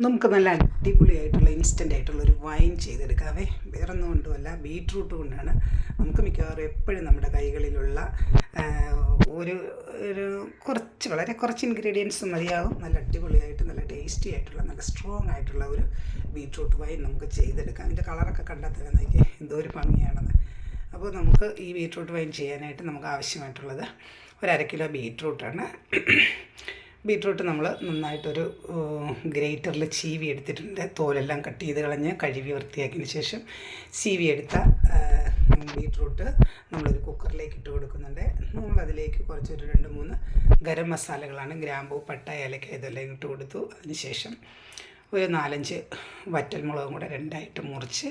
നമുക്ക് നല്ല അടിപൊളിയായിട്ടുള്ള ഇൻസ്റ്റൻ്റ് ആയിട്ടുള്ള ഒരു വൈൻ ചെയ്തെടുക്കാവേ. വേറൊന്നും കൊണ്ടുമല്ല, ബീട്രൂട്ട് കൊണ്ടാണ്. നമുക്ക് മിക്കവാറും എപ്പോഴും നമ്മുടെ കൈകളിലുള്ള ഒരു ഒരു വളരെ കുറച്ച് ഇൻഗ്രീഡിയൻസ് മതിയാകും. നല്ല അടിപൊളിയായിട്ട് നല്ല ടേസ്റ്റി ആയിട്ടുള്ള നല്ല സ്ട്രോങ് ആയിട്ടുള്ള ഒരു ബീട്രൂട്ട് വൈൻ നമുക്ക് ചെയ്തെടുക്കാം. അതിൻ്റെ കളറൊക്കെ കണ്ടാൽ തന്നെ നോക്കിയാൽ എന്തോ ഒരു ഭംഗിയാണെന്ന്. അപ്പോൾ നമുക്ക് ഈ ബീട്രൂട്ട് വൈൻ ചെയ്യാനായിട്ട് നമുക്ക് ആവശ്യമായിട്ടുള്ളത് 1/2 കിലോ ബീട്രൂട്ടാണ്. ബീട്രൂട്ട് നമ്മൾ നന്നായിട്ടൊരു ഗ്രേറ്ററിൽ ചീവി എടുത്തിട്ടുണ്ട്. തോലെല്ലാം കട്ട് ചെയ്ത് കളഞ്ഞ് കഴുകി വൃത്തിയാക്കിയതിന് ശേഷം ചീവി എടുത്ത ബീട്രൂട്ട് നമ്മളൊരു കുക്കറിലേക്ക് ഇട്ട് കൊടുക്കുന്നുണ്ട്. നമ്മളതിലേക്ക് കുറച്ചൊരു 2-3 ഗരം മസാലകളാണ്, ഗ്രാമ്പൂ, പട്ട, ഏലക്ക ഇതെല്ലാം ഇട്ട് കൊടുത്തു. അതിന് ശേഷം ഒരു 4-5 വറ്റൽമുളകും കൂടെ 2ആയിട്ട് മുറിച്ച്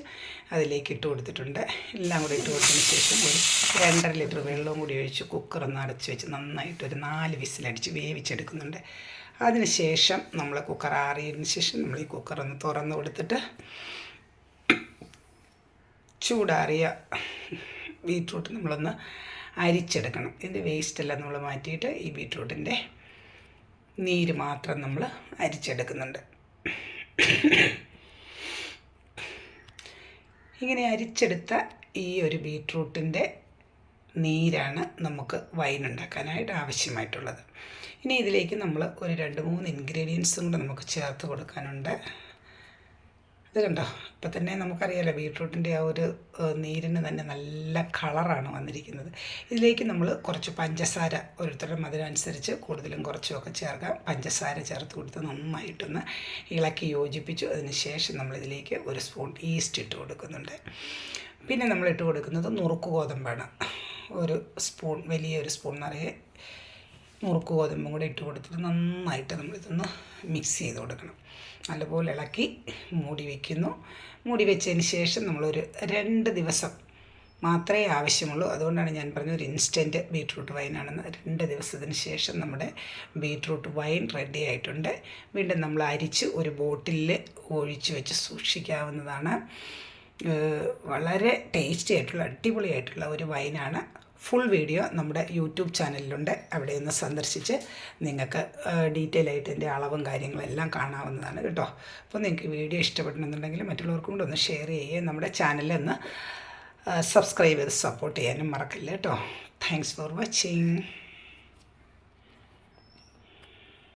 അതിലേക്ക് ഇട്ട് കൊടുത്തിട്ടുണ്ട്. എല്ലാം കൂടെ ഇട്ട് കൊടുത്തതിന് ശേഷം ഒരു 2.5 ലിറ്റർ വെള്ളവും കൂടി ഒഴിച്ച് കുക്കറൊന്ന് അടച്ച് വെച്ച് നന്നായിട്ടൊരു 4 വിസിലടിച്ച് വേവിച്ചെടുക്കുന്നുണ്ട്. അതിന് ശേഷം നമ്മൾ കുക്കർ ആറിയതിന് ശേഷം നമ്മൾ ഈ കുക്കറൊന്ന് തുറന്ന് കൊടുത്തിട്ട് ചൂടാറിയ ബീട്രൂട്ട് നമ്മളൊന്ന് അരിച്ചെടുക്കണം. ഇതിൻ്റെ വേസ്റ്റെല്ലാം നമ്മൾ മാറ്റിയിട്ട് ഈ ബീട്രൂട്ടിൻ്റെ നീര് മാത്രം നമ്മൾ അരിച്ചെടുക്കുന്നുണ്ട്. ഇങ്ങനെ അരിച്ചെടുത്ത ഈ ഒരു ബീട്രൂട്ടിൻ്റെ നീരാണ് നമുക്ക് വൈൻ ഉണ്ടാക്കാനായിട്ട് ആവശ്യമായിട്ടുള്ളത്. ഇനി ഇതിലേക്ക് നമ്മൾ ഒരു 2-3 ഇൻഗ്രീഡിയൻസും കൂടെ നമുക്ക് ചേർത്ത് കൊടുക്കാനുണ്ട്. ഇത് കണ്ടോ, ഇപ്പം തന്നെ നമുക്കറിയാമല്ലോ ബീട്രൂട്ടിൻ്റെ ആ ഒരു നീരിന് തന്നെ നല്ല കളറാണ് വന്നിരിക്കുന്നത്. ഇതിലേക്ക് നമ്മൾ കുറച്ച് പഞ്ചസാര, ഓരോരുത്തരുടെ മധുരം അനുസരിച്ച് കൂടുതലും കുറച്ചുമൊക്കെ ചേർക്കാം. പഞ്ചസാര ചേർത്ത് കൊടുത്ത് നന്നായിട്ടൊന്ന് ഇളക്കി യോജിപ്പിച്ചു. അതിന് ശേഷം നമ്മളിതിലേക്ക് 1 സ്പൂൺ ഈസ്റ്റ് ഇട്ട് കൊടുക്കുന്നുണ്ട്. പിന്നെ നമ്മൾ ഇട്ട് കൊടുക്കുന്നത് നുറുക്ക് ഗോതമ്പാണ്. 1 സ്പൂൺ, വലിയൊരു സ്പൂൺ നിറയെ നുറുക്ക് ഗോതമ്പും കൂടെ ഇട്ട് കൊടുത്തിട്ട് നന്നായിട്ട് നമ്മളിതൊന്ന് മിക്സ് ചെയ്ത് കൊടുക്കണം. നല്ലപോലെ ഇളക്കി മൂടി വയ്ക്കുന്നു. മൂടി വെച്ചതിന് ശേഷം നമ്മളൊരു 2 ദിവസം മാത്രമേ ആവശ്യമുള്ളൂ. അതുകൊണ്ടാണ് ഞാൻ പറഞ്ഞത് ഒരു ഇൻസ്റ്റൻറ്റ് ബീട്രൂട്ട് വൈനാണെന്ന്. 2 ദിവസത്തിന് ശേഷം നമ്മുടെ ബീട്രൂട്ട് വൈൻ റെഡി ആയിട്ടുണ്ട്. വീണ്ടും നമ്മൾ അരിച്ച് ഒരു ബോട്ടിലിൽ ഒഴിച്ച് വെച്ച് സൂക്ഷിക്കാവുന്നതാണ്. വളരെ ടേസ്റ്റി ആയിട്ടുള്ള അടിപൊളിയായിട്ടുള്ള ഒരു വൈനാണ്. ഫുൾ വീഡിയോ നമ്മുടെ യൂട്യൂബ് ചാനലിലുണ്ട്. അവിടെ ഒന്ന് സന്ദർശിച്ച് നിങ്ങൾക്ക് ഡീറ്റെയിൽ ആയിട്ട് എൻ്റെ അളവും കാര്യങ്ങളെല്ലാം കാണാവുന്നതാണ് കേട്ടോ. അപ്പോൾ നിങ്ങൾക്ക് വീഡിയോ ഇഷ്ടപ്പെടണമെന്നുണ്ടെങ്കിൽ മറ്റുള്ളവർക്കും കൂടെ ഒന്ന് ഷെയർ ചെയ്യുകയും നമ്മുടെ ചാനലിൽ ഒന്ന് സബ്സ്ക്രൈബ് ചെയ്ത് സപ്പോർട്ട് ചെയ്യാനും മറക്കല്ലേ കേട്ടോ. Thanks for watching.